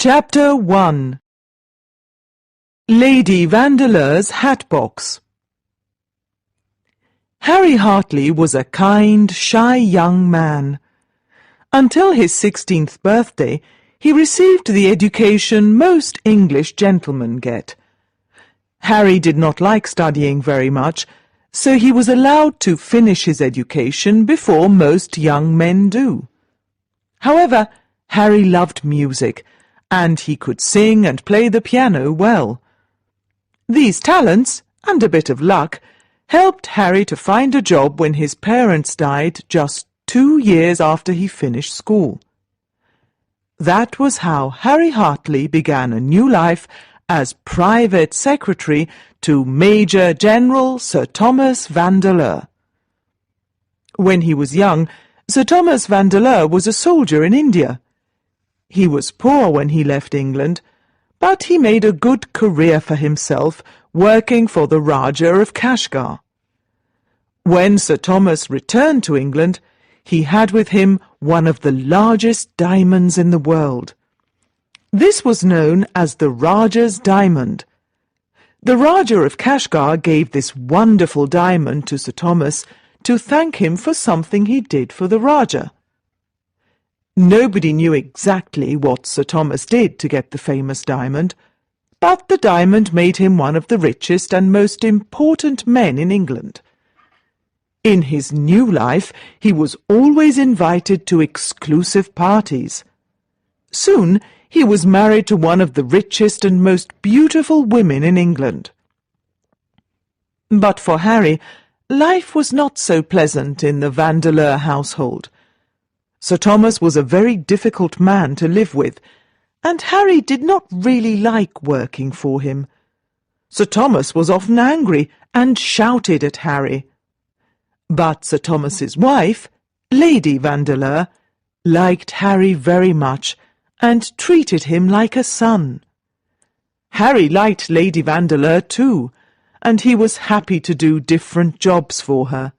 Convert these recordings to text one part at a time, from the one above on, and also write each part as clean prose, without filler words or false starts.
Chapter 1. Lady Vandeleur's Hatbox. Harry Hartley was a kind, shy young man. Until his 16th birthday, he received the education most English gentlemen get. Harry did not like studying very much, so he was allowed to finish his education before most young men do. However, Harry loved music, and he could sing and play the piano well. These talents, and a bit of luck, helped Harry to find a job when his parents died just 2 years after he finished school. That was how Harry Hartley began a new life as private secretary to Major General Sir Thomas Vandeleur. When he was young, Sir Thomas Vandeleur was a soldier in India. He was poor when he left England, but he made a good career for himself working for the Rajah of Kashgar. When Sir Thomas returned to England, he had with him one of the largest diamonds in the world. This was known as the Rajah's diamond. The Rajah of Kashgar gave this wonderful diamond to Sir Thomas to thank him for something he did for the Rajah. Nobody knew exactly what Sir Thomas did to get the famous diamond, but the diamond made him one of the richest and most important men in England. In his new life, he was always invited to exclusive parties. Soon, he was married to one of the richest and most beautiful women in England. But for Harry, life was not so pleasant in the Vandeleur household. Sir Thomas was a very difficult man to live with, and Harry did not really like working for him. Sir Thomas was often angry and shouted at Harry. But Sir Thomas's wife, Lady Vandeleur, liked Harry very much and treated him like a son. Harry liked Lady Vandeleur too, and he was happy to do different jobs for her.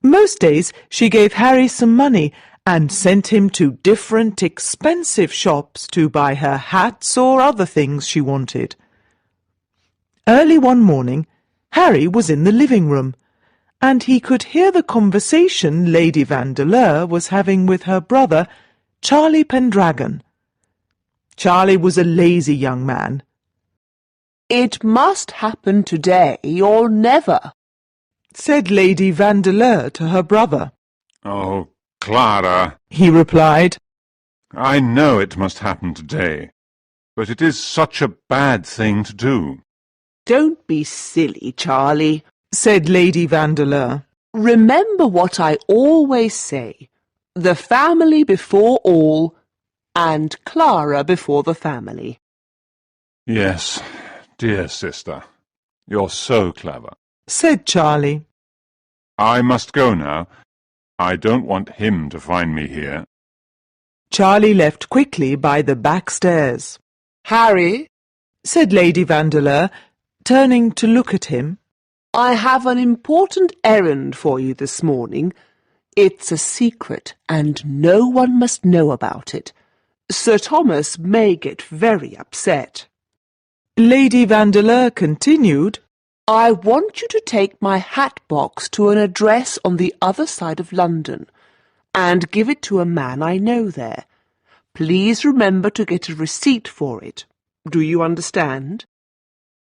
Most days she gave Harry some money and sent him to different expensive shops to buy her hats or other things she wanted. Early one morning, Harry was in the living room, and he could hear the conversation Lady Vandeleur was having with her brother, Charlie Pendragon. Charlie was a lazy young man. "It must happen today or never," said Lady Vandeleur to her brother. "Oh, Clara," he replied, "I know it must happen today, but it is such a bad thing to do." "Don't be silly, Charlie," said Lady Vandeleur. "Remember what I always say, the family before all, and Clara before the family." "Yes, dear sister, you're so clever," said Charlie. "I must go now. I don't want him to find me here." Charlie left quickly by the back stairs. "Harry," said Lady Vandeleur, turning to look at him, "I have an important errand for you this morning. It's a secret, and no one must know about it. Sir Thomas may get very upset." Lady Vandeleur continued, "I want you to take my hat box to an address on the other side of London, and give it to a man I know there. Please remember to get a receipt for it. Do you understand?"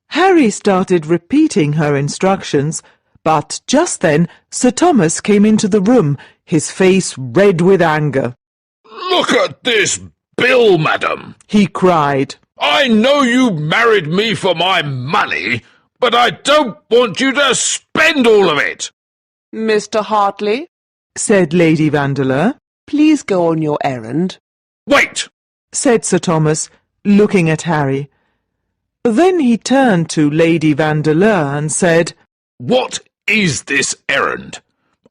Harry started repeating her instructions, but just then Sir Thomas came into the room, his face red with anger. "Look at this bill, madam!" he cried. "I know you married me for my money, but I don't want you to spend all of it." "Mr. Hartley," said Lady Vandeleur. "please go on your errand." "Wait!" said Sir Thomas, looking at Harry. Then he turned to Lady Vandeleur and said, "What is this errand?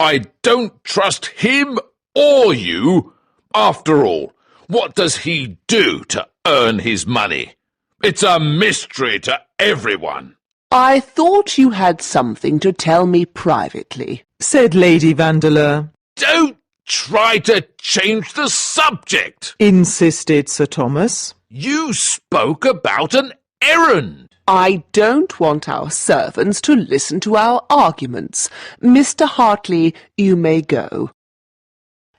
I don't trust him or you. After all, what does he do to earn his money? It's a mystery to everyone." "I thought you had something to tell me privately," said Lady Vandeleur. "Don't try to change the subject. insisted Sir Thomas. You spoke about an errand. I don't want our servants to listen to our arguments. Mr. Hartley, you may go.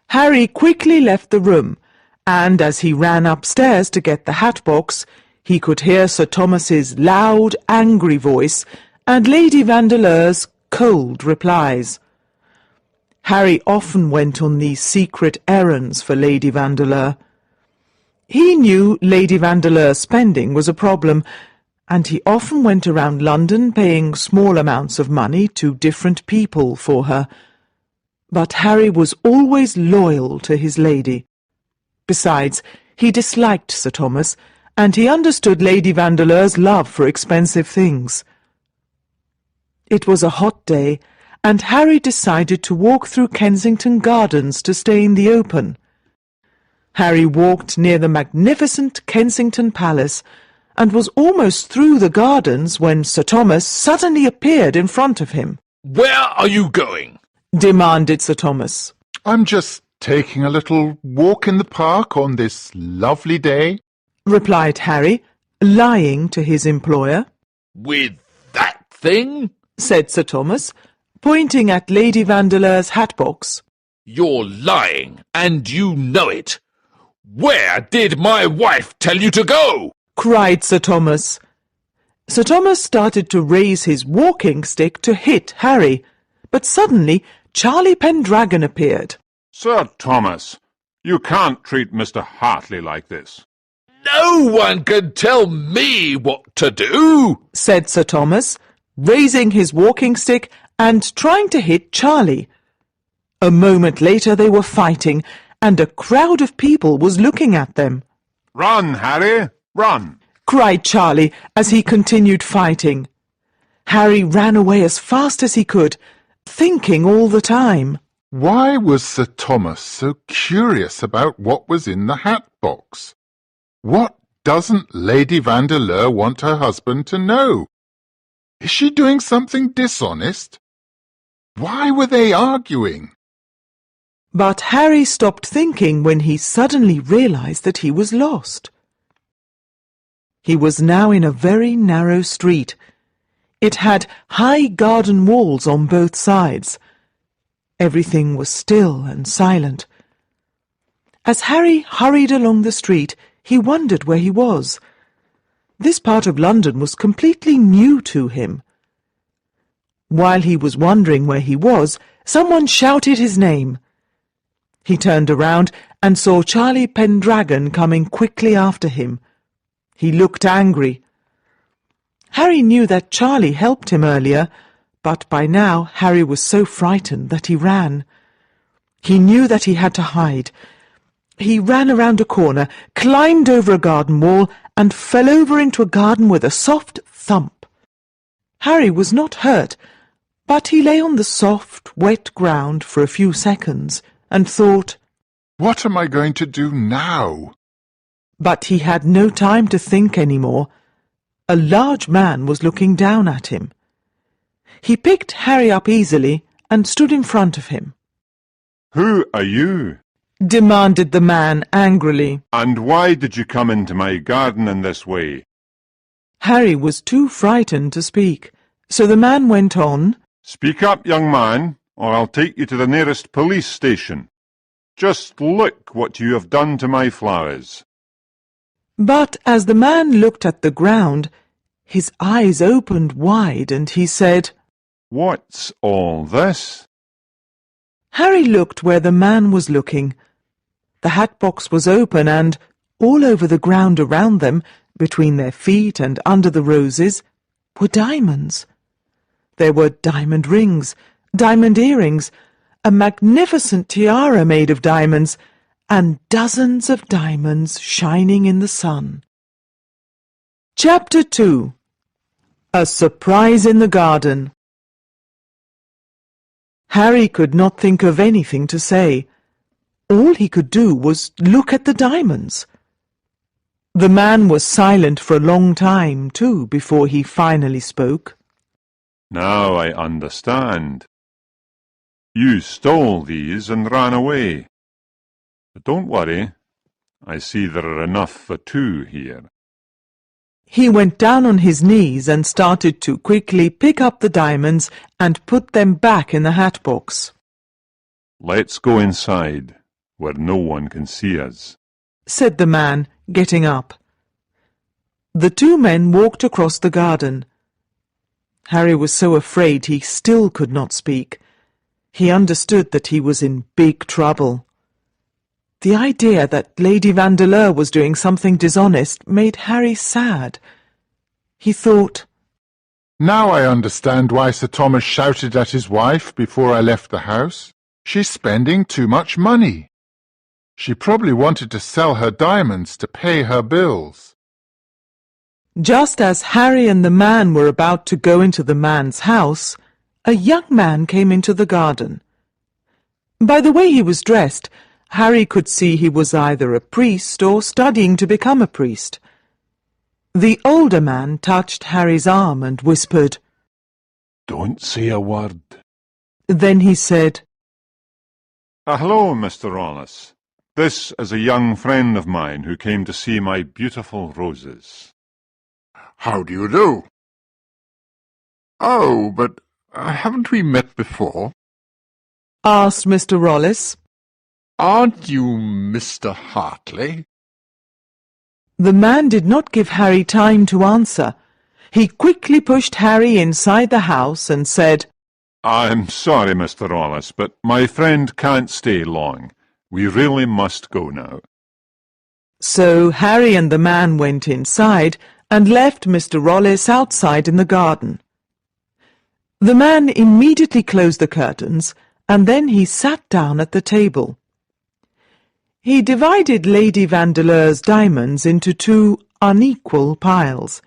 Harry quickly left the room, and as he ran upstairs to get the Hatbox, he could hear Sir Thomas's loud, angry voice and Lady Vandeleur's cold replies. Harry often went on these secret errands for Lady Vandeleur. He knew Lady Vandeleur's spending was a problem, and he often went around London paying small amounts of money to different people for her. But Harry was always loyal to his lady. Besides, he disliked Sir Thomas, and he understood Lady Vandeleur's love for expensive things. It was a hot day, and Harry decided to walk through Kensington Gardens to stay in the open. Harry walked near the magnificent Kensington Palace, and was almost through the gardens when Sir Thomas suddenly appeared in front of him. Where are you going? Demanded Sir Thomas. I'm just taking a little walk in the park on this lovely day, Replied Harry, lying to his employer. With that thing? Said Sir Thomas, pointing at Lady Vandeleur's hatbox. You're lying, and you know it. Where did my wife tell you to go? Cried Sir Thomas. Sir Thomas started to raise his walking stick to hit Harry, but suddenly Charlie Pendragon appeared. Sir Thomas, you can't treat Mr. Hartley like this. No one can tell me what to do, Said Sir Thomas, raising his walking stick and trying to hit Charlie. A moment later they were fighting, and a crowd of people was looking at them. Run, Harry, run! Cried Charlie as he continued fighting. Harry ran away as fast as he could, thinking all the time. Why was Sir Thomas so curious about what was in the hat box? What doesn't Lady Vandeleur want her husband to know? Is she doing something dishonest? Why were they arguing? But Harry stopped thinking when he suddenly realized that he was lost. He was now in a very narrow street. It had high garden walls on both sides. Everything was still and silent. As Harry hurried along the street, he wondered where he was. This part of London was completely new to him. While he was wondering where he was, someone shouted his name. He turned around and saw Charlie Pendragon coming quickly after him. He looked angry. Harry knew that Charlie helped him earlier, but by now Harry was so frightened that he ran. He knew that he had to hide. He ran around a corner, climbed over a garden wall, and fell over into a garden with a soft thump. Harry was not hurt, but he lay on the soft, wet ground for a few seconds and thought, What am I going to do now? But he had no time to think any more. A large man was looking down at him. He picked Harry up easily and stood in front of him. Who are you? Demanded the man angrily. And why did you come into my garden in this way? Harry was too frightened to speak, so the man went on. Speak up, young man, or I'll take you to the nearest police station. Just look what you have done to my flowers. But as the man looked at the ground, his eyes opened wide and he said, What's all this? Harry looked where the man was looking. The hatbox was open and, all over the ground around them, between their feet and under the roses, were diamonds. There were diamond rings, diamond earrings, a magnificent tiara made of diamonds, and dozens of diamonds shining in the sun. Chapter 2. A Surprise in the Garden. Harry could not think of anything to say. All he could do was look at the diamonds. The man was silent for a long time, too, before he finally spoke. Now I understand. You stole these and ran away. But don't worry, I see there are enough for two here. He went down on his knees and started to quickly pick up the diamonds and put them back in the hat box. Let's go inside, where no one can see us, said the man, getting up. The two men walked across the garden. Harry was so afraid he still could not speak. He understood that he was in big trouble. The idea that Lady Vandeleur was doing something dishonest made Harry sad. He thought, Now I understand why Sir Thomas shouted at his wife before I left the house. She's spending too much money. She probably wanted to sell her diamonds to pay her bills. Just as Harry and the man were about to go into the man's house, a young man came into the garden. By the way he was dressed, Harry could see he was either a priest or studying to become a priest. The older man touched Harry's arm and whispered, Don't say a word. Then he said, Hello, Mr. Rollis. This is a young friend of mine who came to see my beautiful roses. How do you do? Oh, but haven't we met before? asked Mr. Rollis. Aren't you Mr. Hartley? The man did not give Harry time to answer. He quickly pushed Harry inside the house and said, I'm sorry, Mr. Rollis, but my friend can't stay long. We really must go now. So Harry and the man went inside and left Mr. Rollis outside in the garden. The man immediately closed the curtains, and then he sat down at the table. He divided Lady Vandeleur's diamonds into two unequal piles.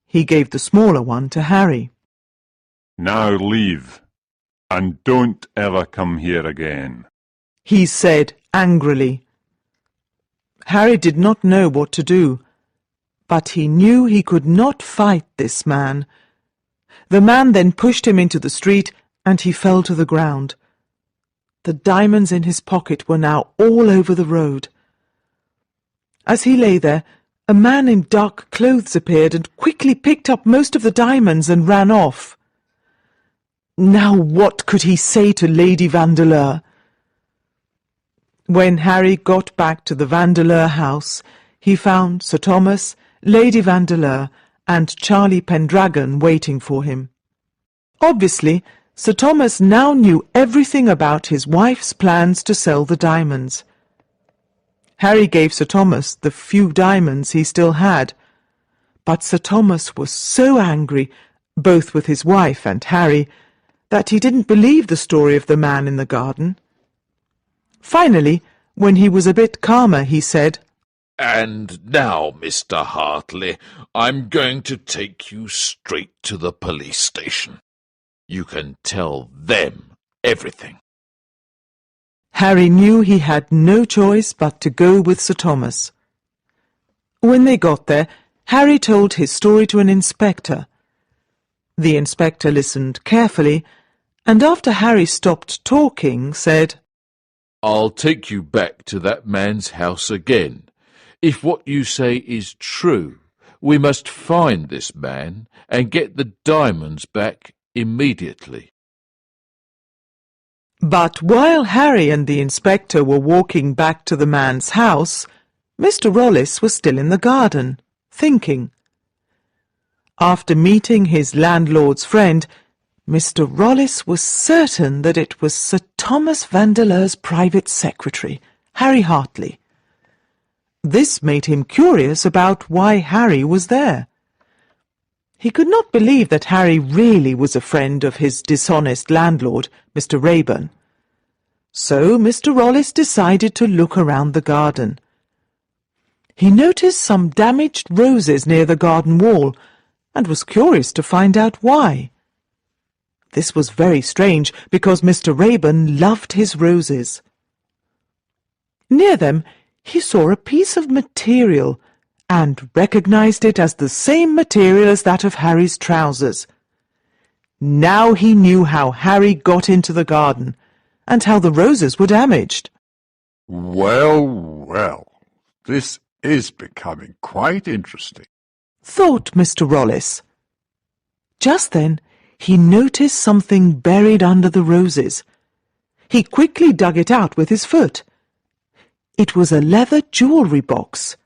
He gave the smaller one to Harry. Now leave, and don't ever come here again, he said angrily. Harry did not know what to do, but he knew he could not fight this man. The man then pushed him into the street, and he fell to the ground. The diamonds in his pocket were now all over the road. As he lay there, a man in dark clothes appeared and quickly picked up most of the diamonds and ran off. Now what could he say to Lady Vandeleur? When Harry got back to the Vandeleur house, he found Sir Thomas, Lady Vandeleur, and Charlie Pendragon waiting for him. Obviously, Sir Thomas now knew everything about his wife's plans to sell the diamonds. Harry gave Sir Thomas the few diamonds he still had, but Sir Thomas was so angry, both with his wife and Harry, that he didn't believe the story of the man in the garden. Finally, when he was a bit calmer, he said, And now, Mr. Hartley, I'm going to take you straight to the police station. You can tell them everything. Harry knew he had no choice but to go with Sir Thomas. When they got there, Harry told his story to an inspector. The inspector listened carefully, and after Harry stopped talking, said, I'll take you back to that man's house again. If what you say is true, we must find this man and get the diamonds back immediately. But while Harry and the inspector were walking back to the man's house, Mr. Rollis was still in the garden, thinking. After meeting his landlord's friend, Mr. Rollis was certain that it was Sir Thomas Vandeleur's private secretary, Harry Hartley. This made him curious about why Harry was there. He could not believe that Harry really was a friend of his dishonest landlord, Mr. Raeburn. So Mr. Rollis decided to look around the garden. He noticed some damaged roses near the garden wall, and was curious to find out why. This was very strange, because Mr. Raeburn loved his roses. Near them, he saw a piece of material, and recognized it as the same material as that of Harry's trousers. Now he knew how Harry got into the garden, and how the roses were damaged. Well, well, this is becoming quite interesting, thought Mr. Rollis. Just then he noticed something buried under the roses. He quickly dug it out with his foot. It was a leather jewellery box.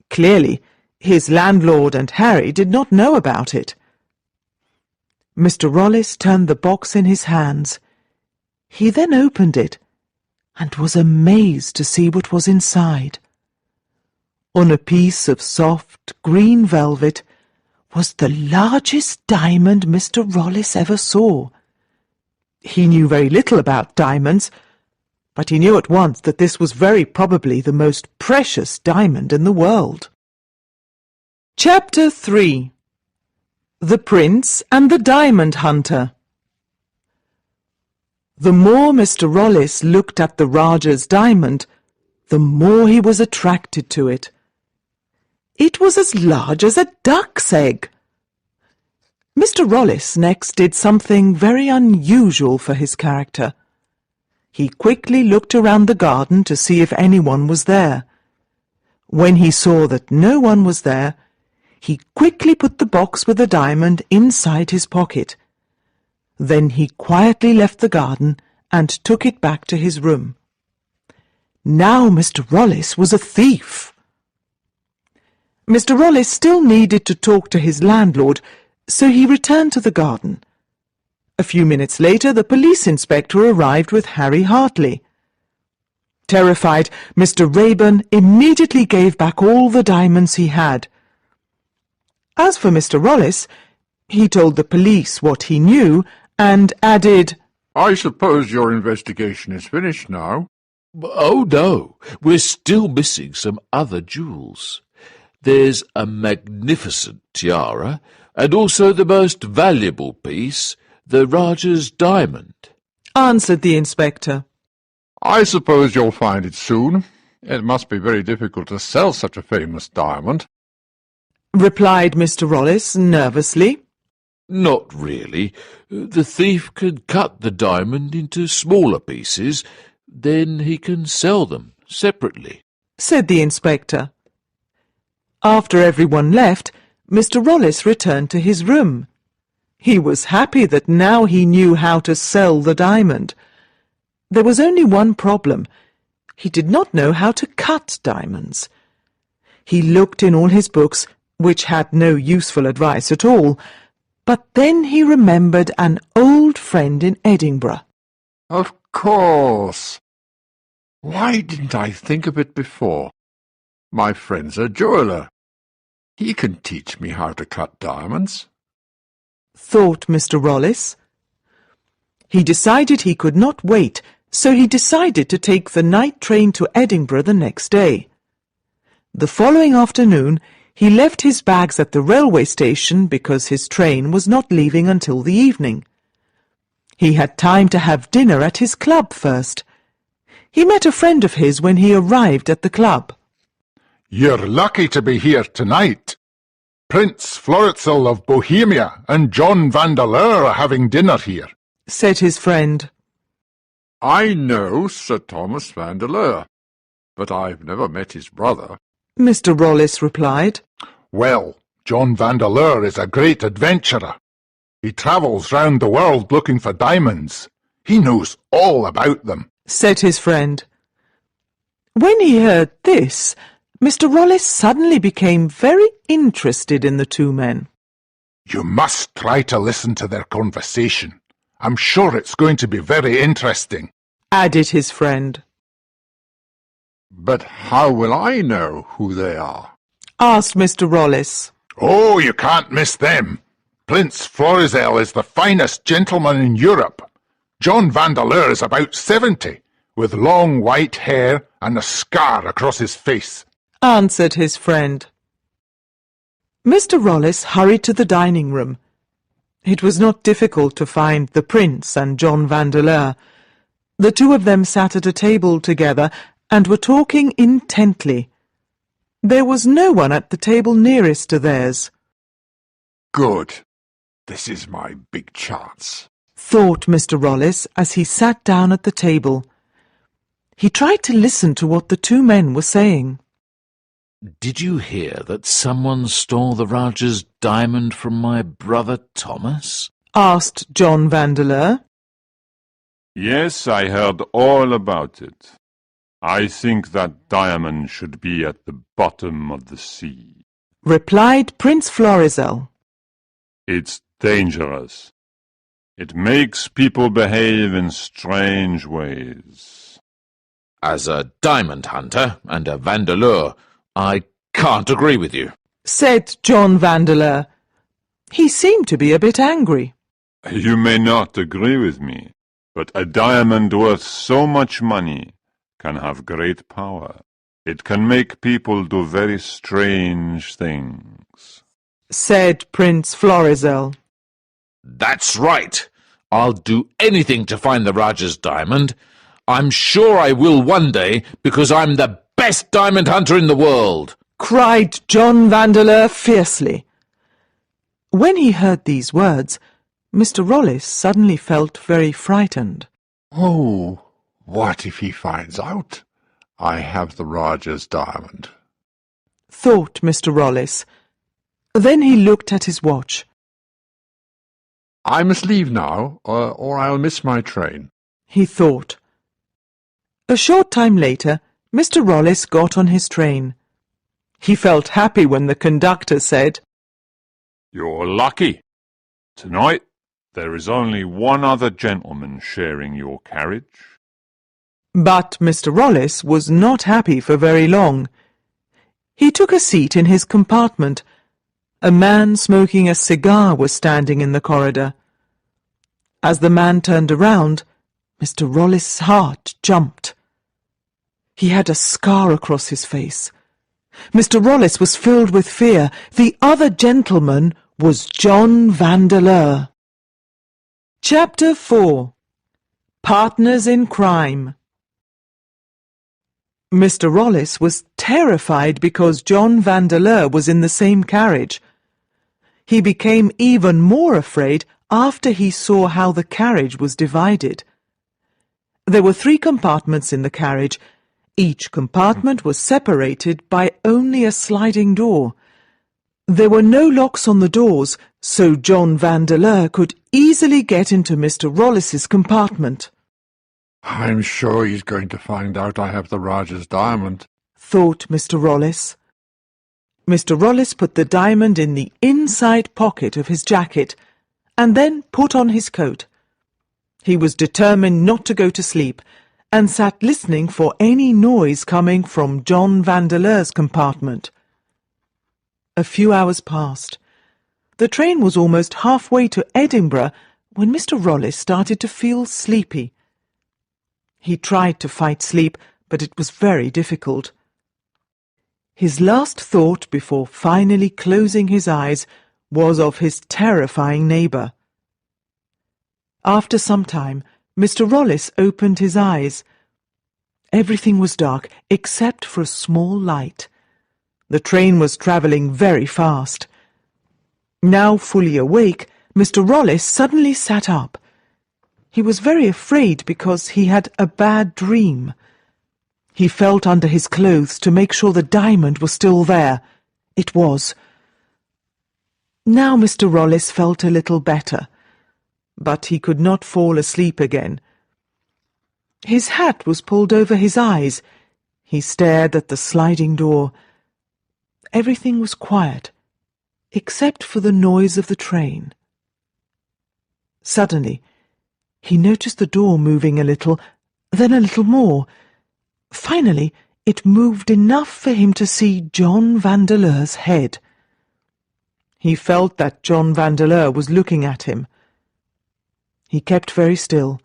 Clearly, his landlord and Harry did not know about it. Mr. Rollis turned the box in his hands. He then opened it and was amazed to see what was inside. On a piece of soft green velvet was the largest diamond Mr. Rollis ever saw. He knew very little about diamonds, but he knew at once that this was very probably the most precious diamond in the world. Chapter 3. The Prince and the Diamond Hunter. The more Mr. Rollis looked at the Rajah's diamond, the more he was attracted to it. It was as large as a duck's egg. Mr. Rollis next did something very unusual for his character. He quickly looked around the garden to see if anyone was there. When he saw that no one was there, he quickly put the box with the diamond inside his pocket. Then he quietly left the garden and took it back to his room. Now Mr. Rollis was a thief. Mr. Rollis still needed to talk to his landlord, so he returned to the garden. A few minutes later, the police inspector arrived with Harry Hartley. Terrified, Mr. Rayburn immediately gave back all the diamonds he had. As for Mr. Rollis, he told the police what he knew and added, I suppose your investigation is finished now. Oh, no, we're still missing some other jewels. There's a magnificent tiara, and also the most valuable piece, the Rajah's diamond, answered the inspector. I suppose you'll find it soon. It must be very difficult to sell such a famous diamond, replied Mr. Rollis nervously. Not really. The thief can cut the diamond into smaller pieces, then he can sell them separately, said the inspector. After everyone left, Mr. Rollis returned to his room. He was happy that now he knew how to sell the diamond. There was only one problem. He did not know how to cut diamonds. He looked in all his books, which had no useful advice at all, but then he remembered an old friend in Edinburgh. Of course. Why didn't I think of it before? My friend's a jeweller. He can teach me how to cut diamonds, thought Mr. Rollis. He decided he could not wait, so he decided to take the night train to Edinburgh the next day. The following afternoon, he left his bags at the railway station because his train was not leaving until the evening. He had time to have dinner at his club first. He met a friend of his when he arrived at the club. You're lucky to be here tonight. Prince Florizel of Bohemia and John Vandeleur are having dinner here, said his friend. I know Sir Thomas Vandeleur, but I've never met his brother, Mr. Rollis replied. Well, John Vandeleur is a great adventurer. He travels round the world looking for diamonds. He knows all about them, said his friend. When he heard this, Mr. Rollis suddenly became very interested in the two men. You must try to listen to their conversation. I'm sure it's going to be very interesting, added his friend. But how will I know who they are? Asked Mr. Rollis. Oh, you can't miss them. Prince Florizel is the finest gentleman in Europe. John Vandeleur is about 70, with long white hair and a scar across his face, answered his friend. Mr. Rollis hurried to the dining room. It was not difficult to find the Prince and John Vandeleur. The two of them sat at a table together and were talking intently. There was no one at the table nearest to theirs. Good. This is my big chance, thought Mr. Rollis as he sat down at the table. He tried to listen to what the two men were saying. Did you hear that someone stole the Rajah's diamond from my brother Thomas? Asked John Vandeleur. Yes, I heard all about it. I think that diamond should be at the bottom of the sea. Replied Prince Florizel. It's dangerous. It makes people behave in strange ways. As a diamond hunter and a Vandeleur, I can't agree with you, said John Vandeleur. He seemed to be a bit angry. You may not agree with me, but a diamond worth so much money can have great power. It can make people do very strange things, said Prince Florizel. That's right. I'll do anything to find the Rajah's diamond. I'm sure I will one day, because I'm the best diamond hunter in the world, cried John Vandeleur fiercely. When he heard these words, Mr. Rollis suddenly felt very frightened. Oh, what if he finds out I have the Rajah's diamond? Thought Mr. Rollis. Then he looked at his watch. I must leave now, or I'll miss my train, he thought. A short time later, Mr. Rollis got on his train. He felt happy when the conductor said, You're lucky. Tonight there is only one other gentleman sharing your carriage. But Mr. Rollis was not happy for very long. He took a seat in his compartment. A man smoking a cigar was standing in the corridor. As the man turned around, Mr. Rollis' heart jumped. He had a scar across his face. Mr. Rollis was filled with fear. The other gentleman was John Vandeleur. Chapter 4. Partners in Crime. Mr. Rollis was terrified because John Vandeleur was in the same carriage. He became even more afraid after he saw how the carriage was divided. There were 3 compartments in the carriage. Each compartment was separated by only a sliding door. There were no locks on the doors, so John Vandeleur could easily get into Mr. Rollis's compartment. I'm sure he's going to find out I have the Rajah's diamond, thought Mr. Rollis. Mr. Rollis put the diamond in the inside pocket of his jacket and then put on his coat. He was determined not to go to sleep and sat listening for any noise coming from John Vandeleur's compartment. A few hours passed. The train was almost halfway to Edinburgh when Mr. Rollis started to feel sleepy. He tried to fight sleep, but it was very difficult. His last thought before finally closing his eyes was of his terrifying neighbour. After some time, Mr. Rollis opened his eyes. Everything was dark except for a small light. The train was travelling very fast. Now fully awake, Mr. Rollis suddenly sat up. He was very afraid because he had a bad dream. He felt under his clothes to make sure the diamond was still there. It was. Now Mr. Rollis felt a little better, but he could not fall asleep again. His hat was pulled over his eyes. He stared at the sliding door. Everything was quiet, except for the noise of the train. Suddenly, he noticed the door moving a little, then a little more. Finally, it moved enough for him to see John Vandeleur's head. He felt that John Vandeleur was looking at him. He kept very still.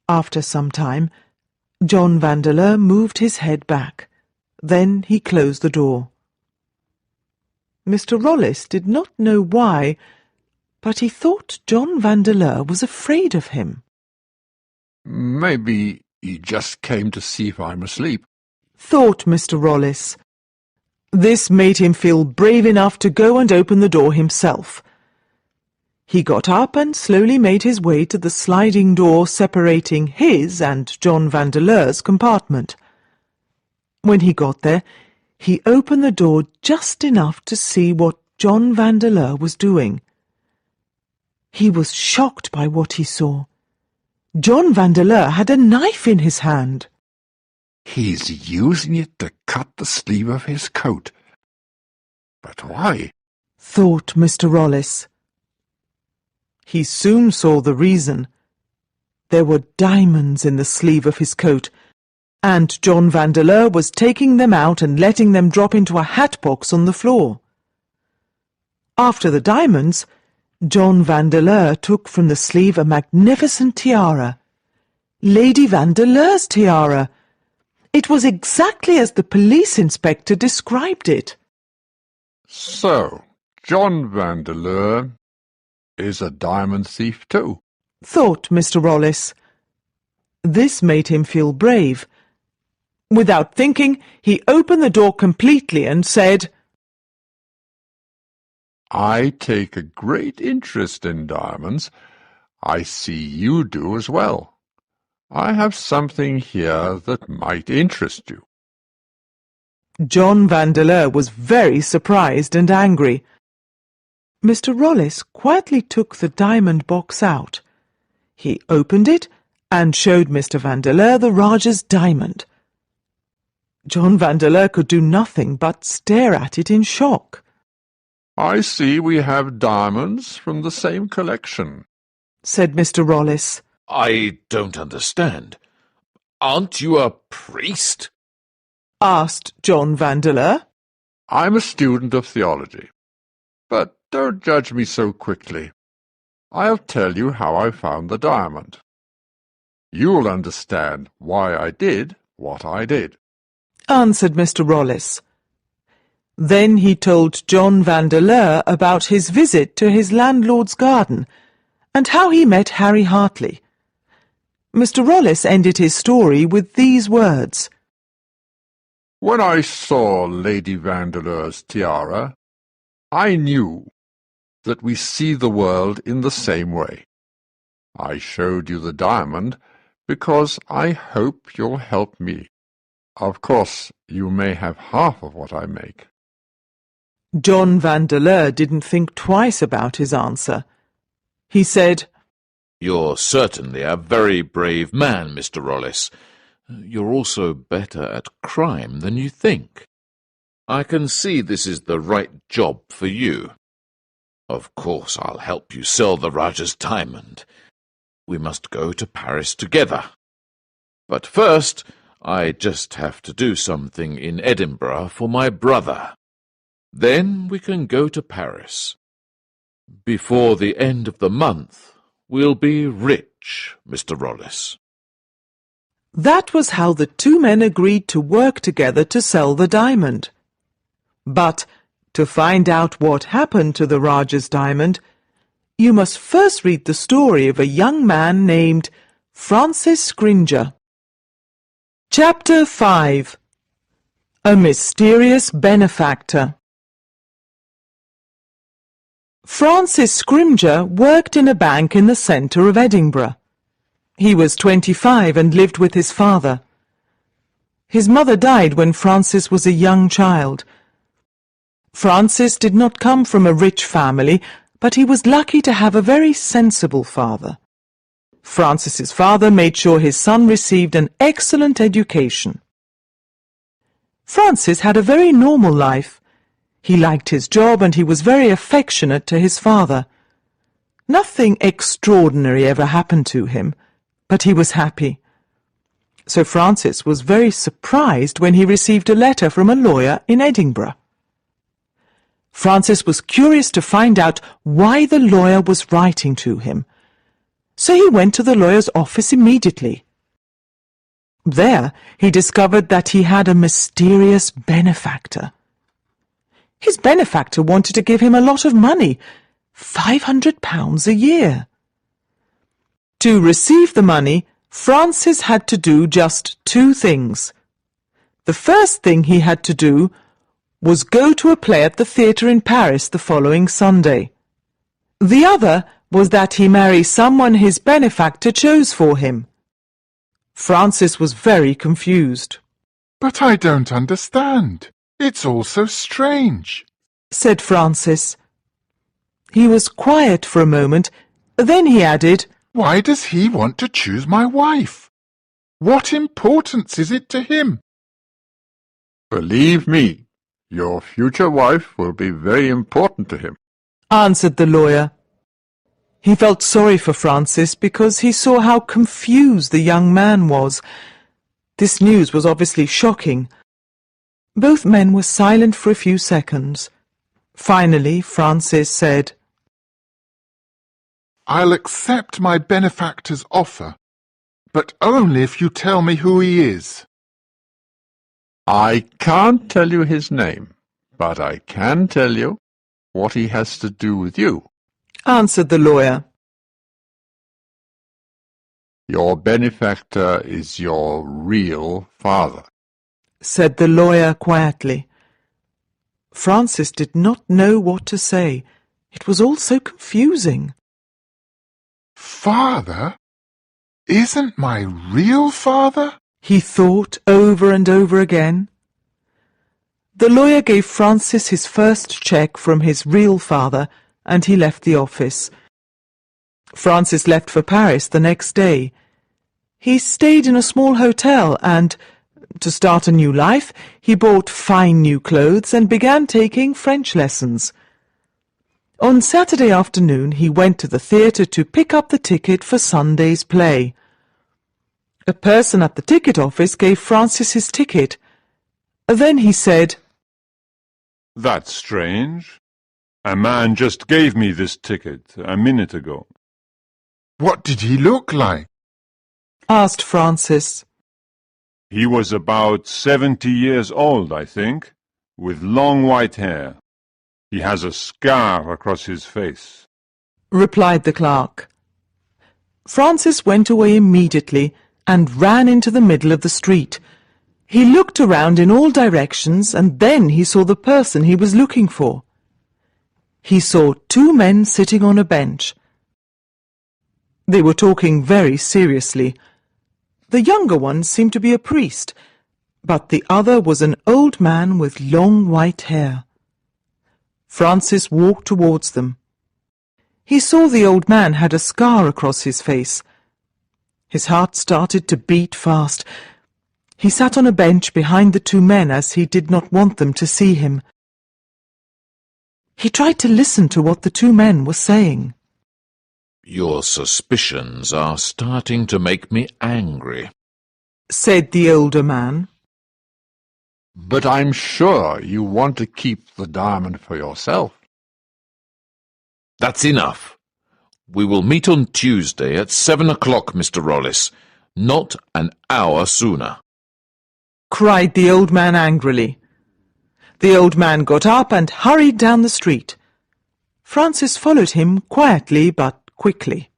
After some time, John Vandeleur moved his head back. Then he closed the door. Mr. Rollis did not know why, but he thought John Vandeleur was afraid of him. Maybe he just came to see if I'm asleep, thought Mr. Rollis. This made him feel brave enough to go and open the door himself. He got up and slowly made his way to the sliding door separating his and John Vandeleur's compartment. When he got there, he opened the door just enough to see what John Vandeleur was doing. He was shocked by what he saw. John Vandeleur had a knife in his hand. He's using it to cut the sleeve of his coat. But why? Thought Mr. Rollis. He soon saw the reason. There were diamonds in the sleeve of his coat, and John Vandeleur was taking them out and letting them drop into a hat box on the floor. After the diamonds, John Vandeleur took from the sleeve a magnificent tiara. Lady Vandeleur's tiara. It was exactly as the police inspector described it. So, John Vandeleur is a diamond thief too, thought Mr. Rollis. This made him feel brave. Without thinking, he opened the door completely and said, I take a great interest in diamonds. I see you do as well. I have something here that might interest you. John Vandeleur was very surprised and angry. Mr. Rollis quietly took the diamond box out. He opened it and showed Mr. Vandeleur the Rajah's diamond. John Vandeleur could do nothing but stare at it in shock. I see we have diamonds from the same collection, said Mr. Rollis. I don't understand. Aren't you a priest? Asked John Vandeleur. I'm a student of theology. But don't judge me so quickly. I'll tell you how I found the diamond. You'll understand why I did what I did, answered Mr. Rollis. Then he told John Vandeleur about his visit to his landlord's garden and how he met Harry Hartley. Mr. Rollis ended his story with these words. When I saw Lady Vandeleur's tiara, I knew that we see the world in the same way. I showed you the diamond because I hope you'll help me. Of course, you may have half of what I make. John Vandeleur didn't think twice about his answer. He said, You're certainly a very brave man, Mr. Rollis. You're also better at crime than you think. I can see this is the right job for you. Of course, I'll help you sell the Rajah's diamond. We must go to Paris together. But first, I just have to do something in Edinburgh for my brother. Then we can go to Paris. Before the end of the month, we'll be rich, Mr. Rollis. That was how the two men agreed to work together to sell the diamond. But to find out what happened to the Rajah's diamond, you must first read the story of a young man named Francis Scrimger. Chapter 5. A Mysterious Benefactor. Francis Scrimger worked in a bank in the centre of Edinburgh. He was 25 and lived with his father. His mother died when Francis was a young child. Francis did not come from a rich family, but he was lucky to have a very sensible father. Francis's father made sure his son received an excellent education. Francis had a very normal life. He liked his job and he was very affectionate to his father. Nothing extraordinary ever happened to him, but he was happy. So Francis was very surprised when he received a letter from a lawyer in Edinburgh. Francis was curious to find out why the lawyer was writing to him. So he went to the lawyer's office immediately. There he discovered that he had a mysterious benefactor. His benefactor wanted to give him a lot of money, £500 a year. To receive the money, Francis had to do just two things. The first thing he had to do was go to a play at the theatre in Paris the following Sunday. The other was that he marry someone his benefactor chose for him. Francis was very confused. But I don't understand. It's all so strange, said Francis. He was quiet for a moment, then he added, Why does he want to choose my wife? What importance is it to him? Believe me, your future wife will be very important to him, answered the lawyer. He felt sorry for Francis because he saw how confused the young man was. This news was obviously shocking. Both men were silent for a few seconds. Finally, Francis said, I'll accept my benefactor's offer, but only if you tell me who he is. I can't tell you his name, but I can tell you what he has to do with you, answered the lawyer. Your benefactor is your real father, said the lawyer quietly. Francis did not know what to say. It was all so confusing. Father? Isn't my real father? He thought over and over again. The lawyer gave Francis his first cheque from his real father, and he left the office. Francis left for Paris the next day. He stayed in a small hotel and, to start a new life, he bought fine new clothes and began taking French lessons. On Saturday afternoon he went to the theatre to pick up the ticket for Sunday's play. A person at the ticket office gave Francis his ticket. Then he said, That's strange. A man just gave me this ticket a minute ago. What did he look like? asked Francis. He was about 70 years old, I think, with long white hair. He has a scar across his face, replied the clerk. Francis went away immediately and ran into the middle of the street. He looked around in all directions, and then he saw the person he was looking for. He saw two men sitting on a bench. They were talking very seriously. The younger one seemed to be a priest, but the other was an old man with long white hair. Francis walked towards them. He saw the old man had a scar across his face. His heart started to beat fast. He sat on a bench behind the two men as he did not want them to see him. He tried to listen to what the two men were saying. Your suspicions are starting to make me angry, said the older man. but I'm sure you want to keep the diamond for yourself. That's enough. We will meet on Tuesday at 7 o'clock, Mr. Rollis, not an hour sooner, cried the old man angrily. The old man got up and hurried down the street. Francis followed him quietly but quickly.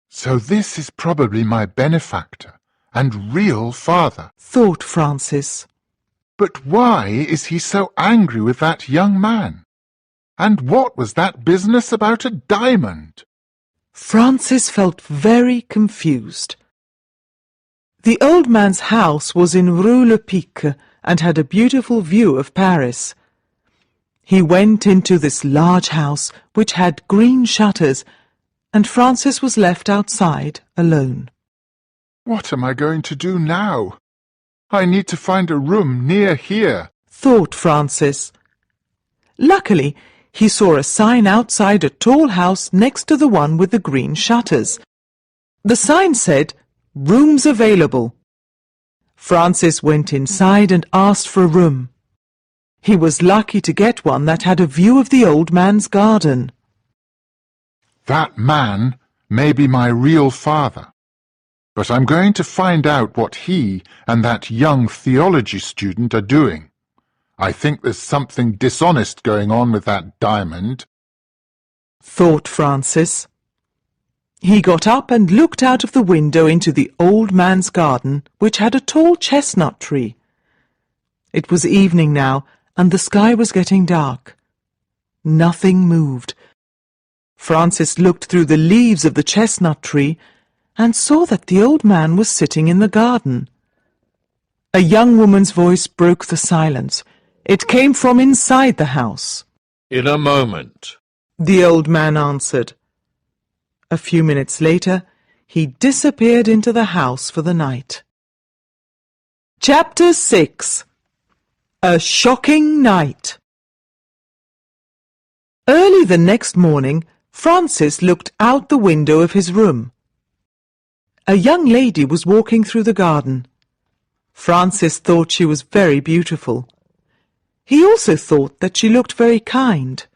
So this is probably my benefactor and real father, thought Francis. But why is he so angry with that young man? And what was that business about a diamond? Francis felt very confused. The old man's house was in Rue Le Pic and had a beautiful view of Paris. He went into this large house which had green shutters, and Francis was left outside alone. What am I going to do now? I need to find a room near here, thought Francis. Luckily, he saw a sign outside a tall house next to the one with the green shutters. The sign said, "Rooms available." Francis went inside and asked for a room. He was lucky to get one that had a view of the old man's garden. That man may be my real father, but I'm going to find out what he and that young theology student are doing. I think there's something dishonest going on with that diamond, thought Francis. He got up and looked out of the window into the old man's garden, which had a tall chestnut tree. It was evening now, and the sky was getting dark. Nothing moved. Francis looked through the leaves of the chestnut tree and saw that the old man was sitting in the garden. A young woman's voice broke the silence. It came from inside the house. In a moment. The old man answered. A few minutes later, he disappeared into the house for the night. Chapter 6. A Shocking Night. Early the next morning, Francis looked out the window of his room. A young lady was walking through the garden. Francis thought she was very beautiful. He also thought that she looked very kind.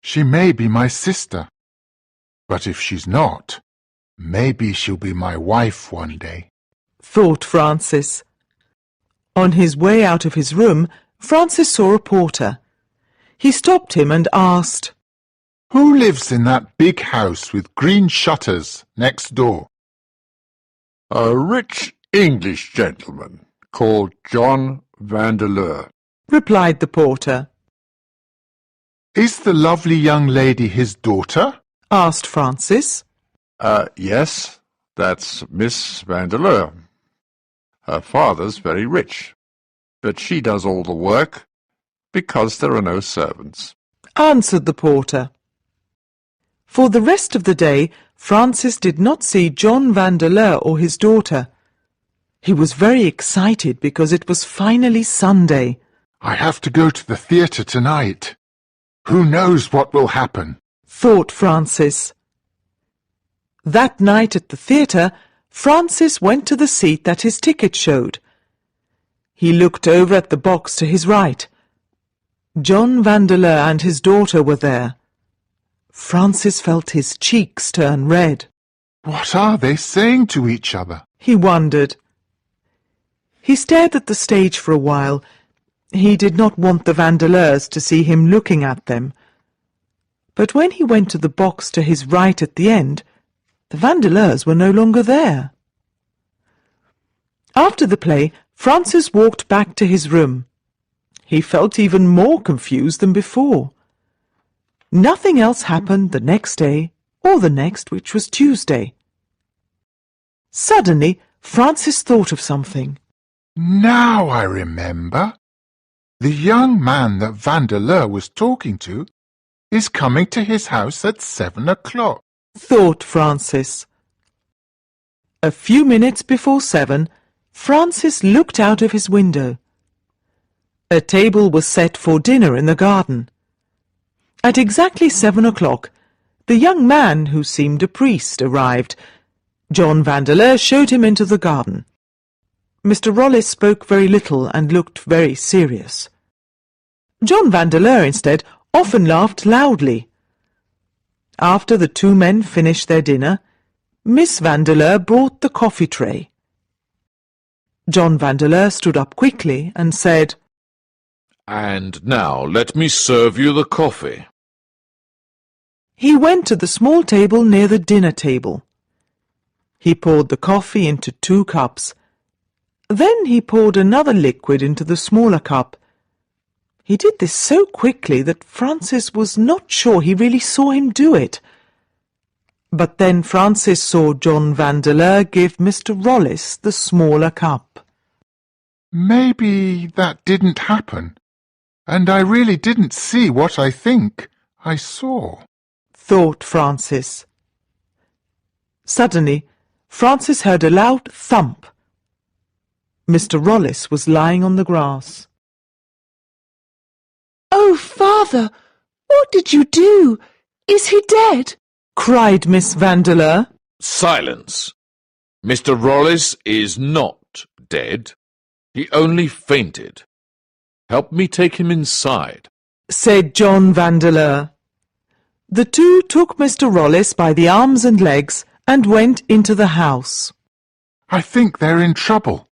She may be my sister, but if she's not, maybe she'll be my wife one day, thought Francis. On his way out of his room, Francis saw a porter. He stopped him and asked, "Who lives in that big house with green shutters next door?" A rich English gentleman called John Vandeleur. replied the porter. "Is the lovely young lady his daughter?" asked Francis. Yes, that's Miss Vandeleur. Her father's very rich, but she does all the work because there are no servants, answered the porter. For the rest of the day, Francis did not see John Vandeleur or his daughter. He was very excited because it was finally Sunday. "I have to go to the theatre tonight. Who knows what will happen?" thought Francis. That night at the theatre, Francis went to the seat that his ticket showed. He looked over at the box to his right. John Vandeleur and his daughter were there. Francis felt his cheeks turn red. What are they saying to each other? He wondered. He stared at the stage for a while. He did not want the Vandeleurs to see him looking at them. But when he went to the box to his right at the end, the Vandeleurs were no longer there. After the play, Francis walked back to his room. He felt even more confused than before. Nothing else happened the next day or the next, which was Tuesday. Suddenly, Francis thought of something. Now I remember. The young man that Vandeleur was talking to is coming to his house at 7 o'clock, thought Francis. A few minutes before 7, Francis looked out of his window. A table was set for dinner in the garden. At exactly 7 o'clock, the young man, who seemed a priest, arrived. John Vandeleur showed him into the garden. Mr. Rollis spoke very little and looked very serious. John Vandeleur, instead, often laughed loudly. After the two men finished their dinner, Miss Vandeleur brought the coffee tray. John Vandeleur stood up quickly and said, "And now let me serve you the coffee." He went to the small table near the dinner table. He poured the coffee into 2 cups. Then he poured another liquid into the smaller cup. He did this so quickly that Francis was not sure he really saw him do it. But then Francis saw John Vandeleur give Mr. Rollis the smaller cup. Maybe that didn't happen, and I really didn't see what I think I saw, thought Francis. Suddenly, Francis heard a loud thump. Mr. Rollis was lying on the grass. "Oh, Father, what did you do? Is he dead?" cried Miss Vandeleur. Silence. Mr. Rollis is not dead. He only fainted. Help me take him inside, said John Vandeleur. The two took Mr. Rollis by the arms and legs and went into the house. I think they're in trouble.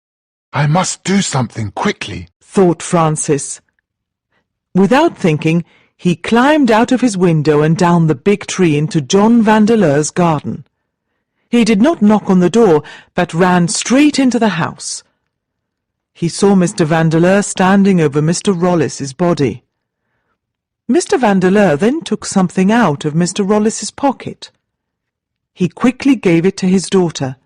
I must do something quickly, thought Francis. Without thinking, he climbed out of his window and down the big tree into John Vandeleur's garden. He did not knock on the door, but ran straight into the house. He saw Mr. Vandeleur standing over Mr. Rollis's body. Mr. Vandeleur then took something out of Mr. Rollis's pocket. He quickly gave it to his daughter.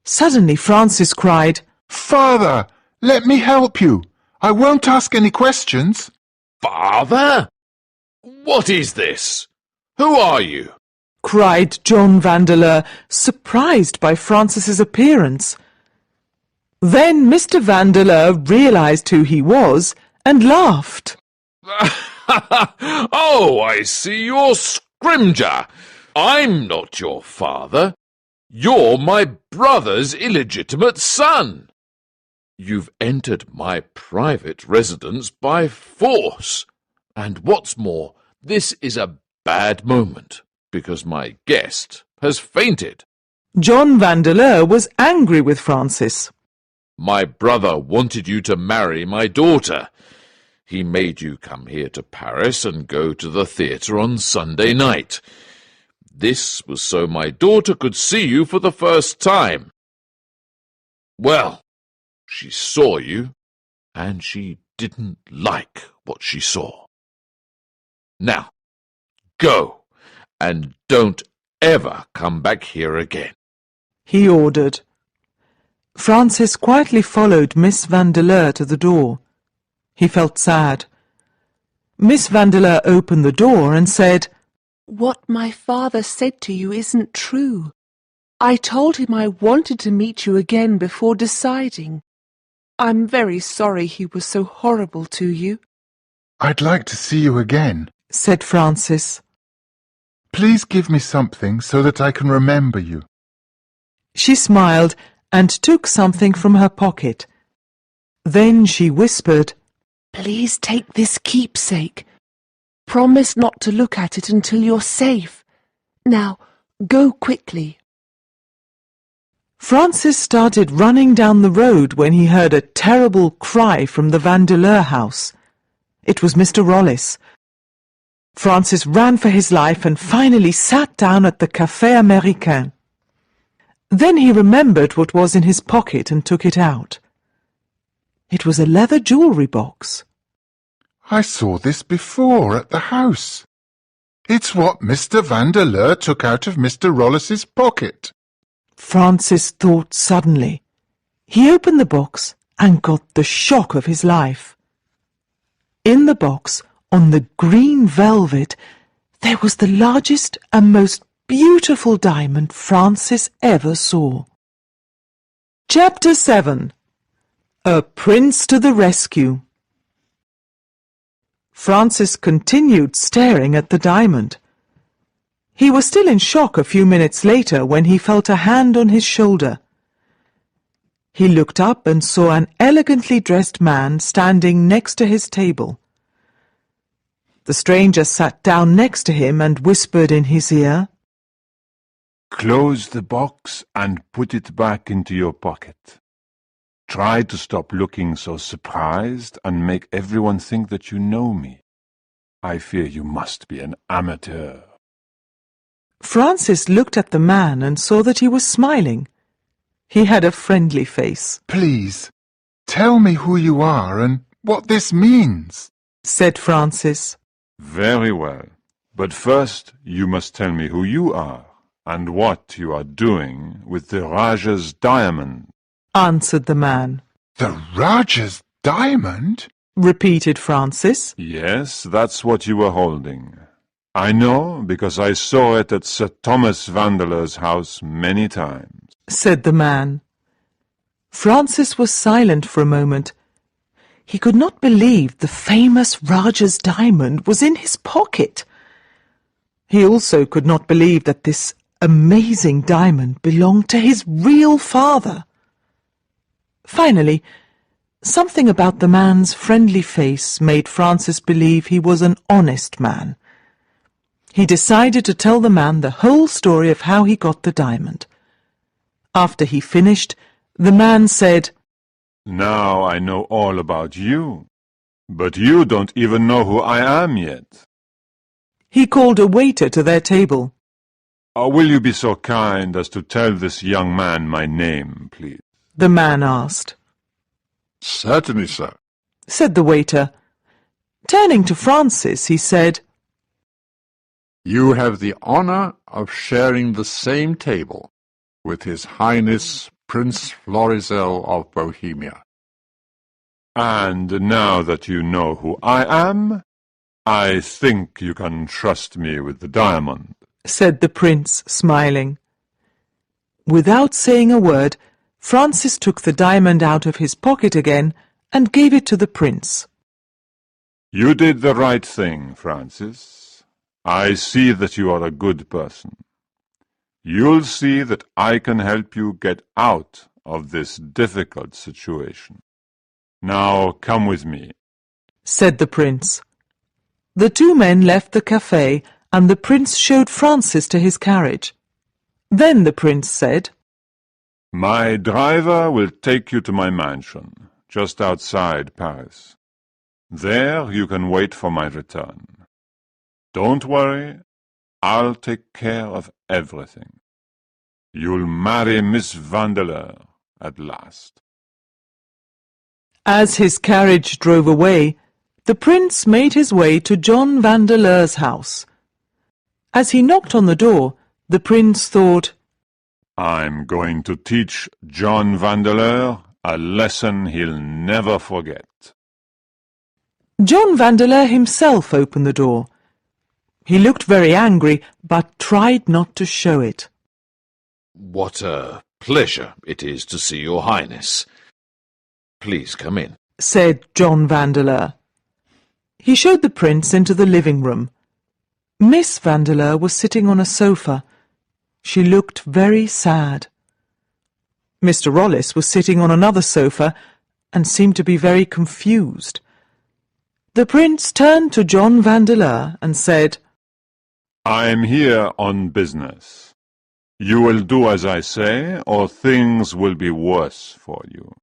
Suddenly Francis cried, Father, let me help you. I won't ask any questions. Father? What is this? Who are you? cried John Vandeleur, surprised by Francis's appearance. Then Mr. Vandeleur realized who he was and laughed. Oh, I see you're Scrimger. I'm not your father. You're my brother's illegitimate son. You've entered my private residence by force. And what's more, this is a bad moment, because my guest has fainted. John Vandeleur was angry with Francis. My brother wanted you to marry my daughter. He made you come here to Paris and go to the theatre on Sunday night. This was so my daughter could see you for the first time. Well, she saw you, and she didn't like what she saw. Now, go, and don't ever come back here again, he ordered. Francis quietly followed Miss Vandeleur to the door. He felt sad. Miss Vandeleur opened the door and said, What my father said to you isn't true. I told him I wanted to meet you again before deciding. I'm very sorry he was so horrible to you. I'd like to see you again, said Francis. Please give me something so that I can remember you. She smiled and took something from her pocket. Then she whispered, Please take this keepsake. Promise not to look at it until you're safe. Now, go quickly. Francis started running down the road when he heard a terrible cry from the Vandeleur house. It was Mr. Rollis. Francis ran for his life and finally sat down at the Café Américain. Then he remembered what was in his pocket and took it out. It was a leather jewellery box. I saw this before at the house. It's what Mr. Vandeleur took out of Mr. Rollis's pocket. Francis thought suddenly. He opened the box and got the shock of his life. In the box, on the green velvet, there was the largest and most beautiful diamond Francis ever saw. Chapter 7. A Prince to the Rescue. Francis continued staring at the diamond. He was still in shock a few minutes later when he felt a hand on his shoulder. He looked up and saw an elegantly dressed man standing next to his table. The stranger sat down next to him and whispered in his ear, Close the box and put it back into your pocket. Try to stop looking so surprised and make everyone think that you know me. I fear you must be an amateur. Francis looked at the man and saw that he was smiling. He had a friendly face. Please, tell me who you are and what this means, said Francis. Very well, but first you must tell me who you are and what you are doing with the Rajah's diamond, answered the man. The Rajah's diamond? Repeated Francis. Yes, that's what you were holding. I know, because I saw it at Sir Thomas Vandeleur's house many times, said the man. Francis was silent for a moment. He could not believe the famous Rajah's diamond was in his pocket. He also could not believe that this amazing diamond belonged to his real father. Finally, something about the man's friendly face made Francis believe he was an honest man. He decided to tell the man the whole story of how he got the diamond. After he finished, the man said, Now I know all about you, but you don't even know who I am yet. He called a waiter to their table. Will you be so kind as to tell this young man my name, please? The man asked. Certainly, sir, Said the waiter. Turning to Francis, he said, You have the honour of sharing the same table with His Highness Prince Florizel of Bohemia. And now that you know who I am, I think you can trust me with the diamond, said the prince, smiling. Without saying a word, Francis took the diamond out of his pocket again and gave it to the prince. You did the right thing, Francis. I see that you are a good person. You'll see that I can help you get out of this difficult situation. Now come with me, said the prince. The two men left the cafe, and the prince showed Francis to his carriage. Then the prince said, My driver will take you to my mansion, just outside Paris. There you can wait for my return. Don't worry, I'll take care of everything. You'll marry Miss Vandeleur at last. As his carriage drove away, the prince made his way to John Vandeleur's house. As he knocked on the door, the prince thought, I'm going to teach John Vandeleur a lesson he'll never forget. John Vandeleur himself opened the door. He looked very angry, but tried not to show it. What a pleasure it is to see your Highness. Please come in, said John Vandeleur. He showed the prince into the living room. Miss Vandeleur was sitting on a sofa. She looked very sad. Mr. Rollis was sitting on another sofa and seemed to be very confused. The prince turned to John Vandeleur and said, I'm here on business. You will do as I say, or things will be worse for you.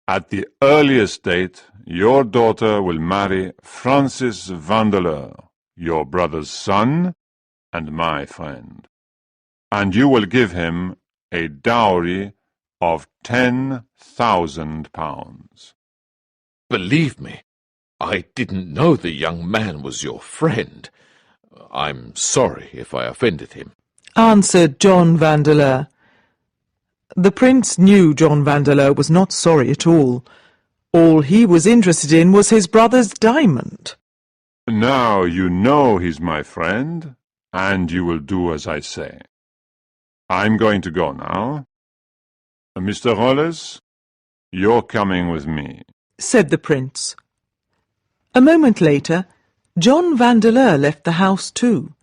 At the earliest date, your daughter will marry Francis Vandeleur, your brother's son and my friend, and you will give him a dowry of 10,000 pounds. Believe me, I didn't know the young man was your friend. I'm sorry if I offended him, answered John Vandeleur. The prince knew John Vandeleur was not sorry at all. All he was interested in was his brother's diamond. Now you know he's my friend, and you will do as I say. I'm going to go now. Mr. Rollis, you're coming with me, said the prince. A moment later, John Vandeleur left the house too.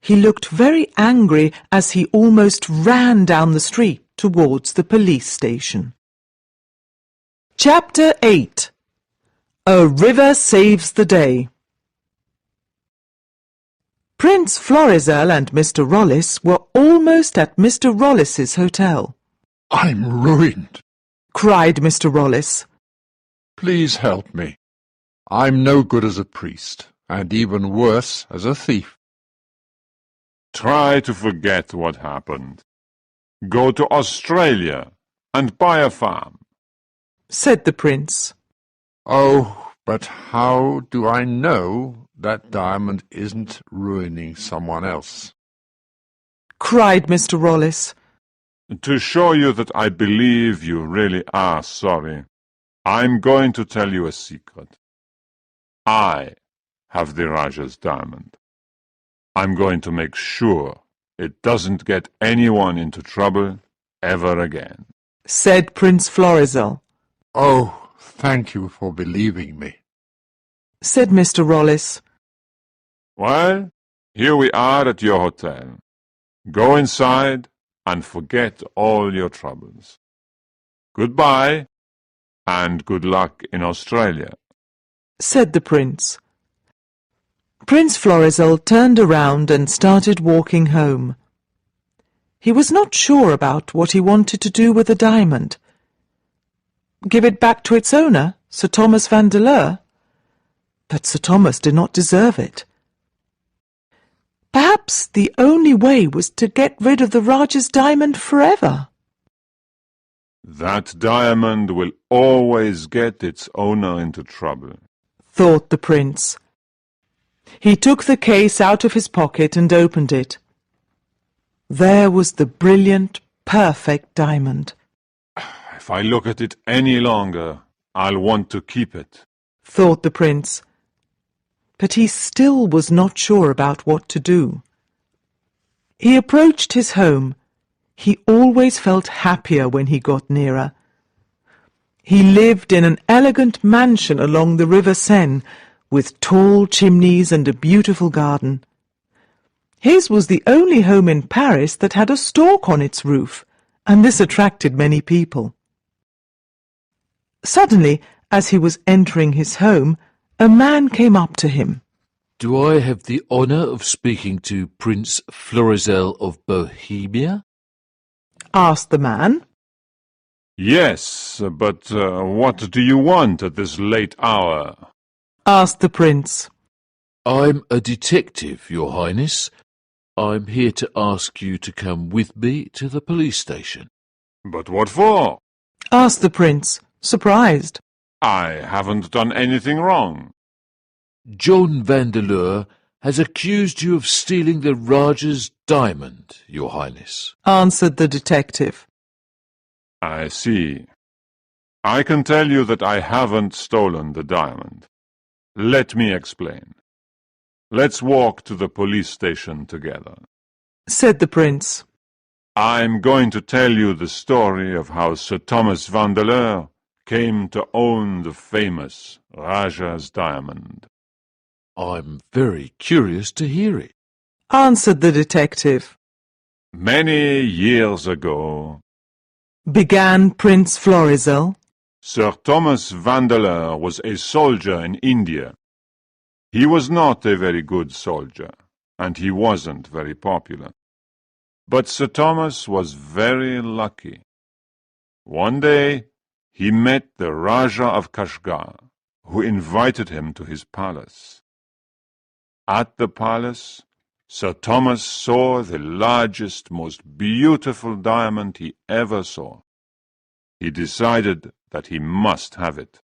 He looked very angry as he almost ran down the street towards the police station. Chapter 8. A River Saves the Day. Prince Florizel and Mr. Rollis were almost at Mr. Rollis's hotel. I'm ruined. Cried Mr. Rollis. Please help me. I'm no good as a priest, and even worse as a thief. Try to forget what happened. Go to Australia and buy a farm, said the prince. Oh, but how do I know that diamond isn't ruining someone else? Cried Mr. Rollis. To show you that I believe you really are sorry, I'm going to tell you a secret. I have the Raja's diamond. I'm going to make sure it doesn't get anyone into trouble ever again, said Prince Florizel. Oh, thank you for believing me, said Mr. Rollis. Well, here we are at your hotel. Go inside and forget all your troubles. Goodbye, and good luck in Australia, said the prince. Prince Florizel turned around and started walking home. He was not sure about what he wanted to do with the diamond. Give it back to its owner, Sir Thomas Vandeleur? But Sir Thomas did not deserve it. Perhaps the only way was to get rid of the Raja's diamond forever. That diamond will always get its owner into trouble, thought the prince. He took the case out of his pocket and opened it. There was the brilliant, perfect diamond. If I look at it any longer, I'll want to keep it, thought the prince. But he still was not sure about what to do. He approached his home. He always felt happier when he got nearer. He lived in an elegant mansion along the River Seine, with tall chimneys and a beautiful garden. His was the only home in Paris that had a stork on its roof, and this attracted many people. Suddenly, as he was entering his home, a man came up to him. Do I have the honour of speaking to Prince Florizel of Bohemia? Asked the man. Yes, but what do you want at this late hour? Asked the prince. I'm a detective, Your Highness. I'm here to ask you to come with me to the police station. But what for? Asked the prince, surprised. I haven't done anything wrong. John Vandeleur has accused you of stealing the Rajah's diamond, Your Highness. Answered the detective. I see. I can tell you that I haven't stolen the diamond. Let me explain. Let's walk to the police station together, said the prince. I'm going to tell you the story of how Sir Thomas Vandeleur came to own the famous Rajah's diamond. I'm very curious to hear it, answered the detective. Many years ago, began Prince Florizel, Sir Thomas Vandeleur was a soldier in India. He was not a very good soldier, and he wasn't very popular. But Sir Thomas was very lucky. One day, he met the Rajah of Kashgar, who invited him to his palace. At the palace, Sir Thomas saw the largest, most beautiful diamond he ever saw. He decided that he must have it.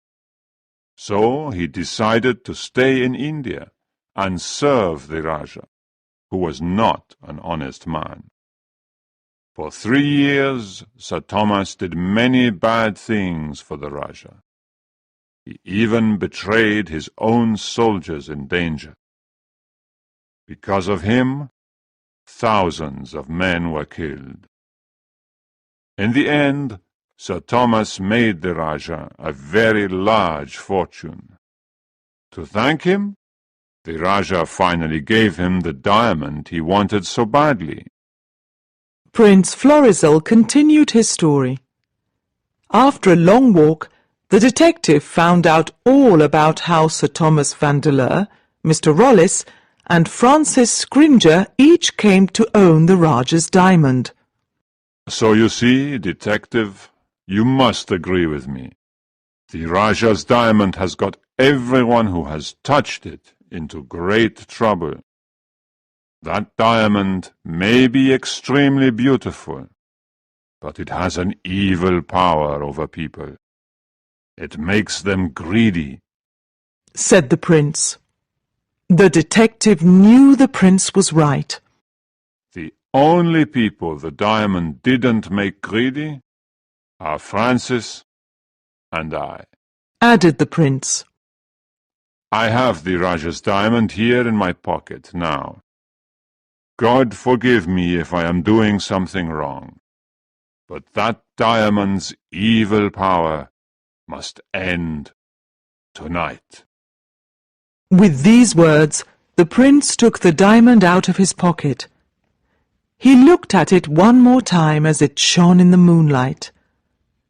So he decided to stay in India and serve the Rajah, who was not an honest man. For 3 years, Sir Thomas did many bad things for the Rajah. He even betrayed his own soldiers in danger. Because of him, thousands of men were killed. In the end, Sir Thomas made the Rajah a very large fortune. To thank him, the Rajah finally gave him the diamond he wanted so badly. Prince Florizel continued his story. After a long walk, the detective found out all about how Sir Thomas Vandeleur, Mr. Rollis, and Francis Scrimger each came to own the Rajah's diamond. So you see, detective, you must agree with me. The Rajah's diamond has got everyone who has touched it into great trouble. That diamond may be extremely beautiful, but it has an evil power over people. It makes them greedy, said the prince. The detective knew the prince was right. The only people the diamond didn't make greedy are Francis and I, added the prince. I have the Rajah's diamond here in my pocket now. God forgive me if I am doing something wrong, but that diamond's evil power must end tonight. With these words, the prince took the diamond out of his pocket. He looked at it one more time as it shone in the moonlight.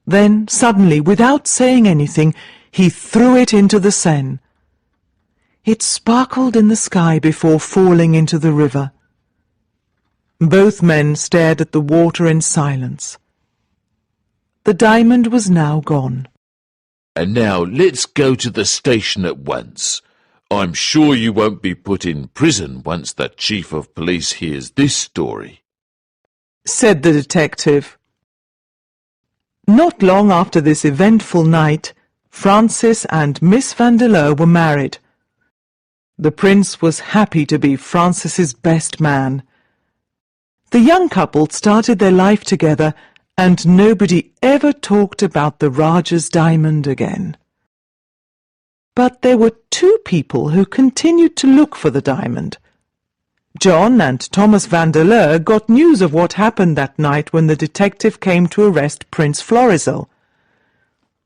Then, suddenly, without saying anything, he threw it into the Seine. It sparkled in the sky before falling into the river. Both men stared at the water in silence. The diamond was now gone. And now let's go to the station at once. I'm sure you won't be put in prison once the chief of police hears this story, said the detective. Not long after this eventful night, Francis and Miss Vandeleur were married. The prince was happy to be Francis's best man. The young couple started their life together, and nobody ever talked about the Rajah's diamond again. But there were two people who continued to look for the diamond. John and Thomas Vandeleur got news of what happened that night when the detective came to arrest Prince Florizel.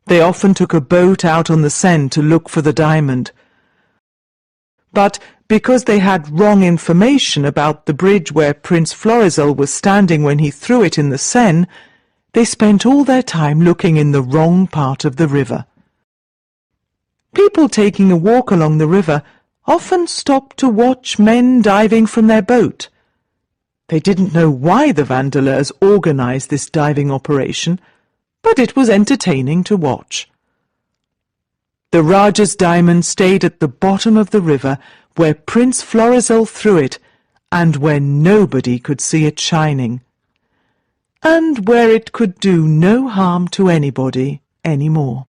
They often took a boat out on the Seine to look for the diamond. But because they had wrong information about the bridge where Prince Florizel was standing when he threw it in the Seine, they spent all their time looking in the wrong part of the river. People taking a walk along the river often stopped to watch men diving from their boat. They didn't know why the Vandeleurs organized this diving operation, but it was entertaining to watch. The Rajah's diamond stayed at the bottom of the river where Prince Florizel threw it, and where nobody could see it shining, and where it could do no harm to anybody any more.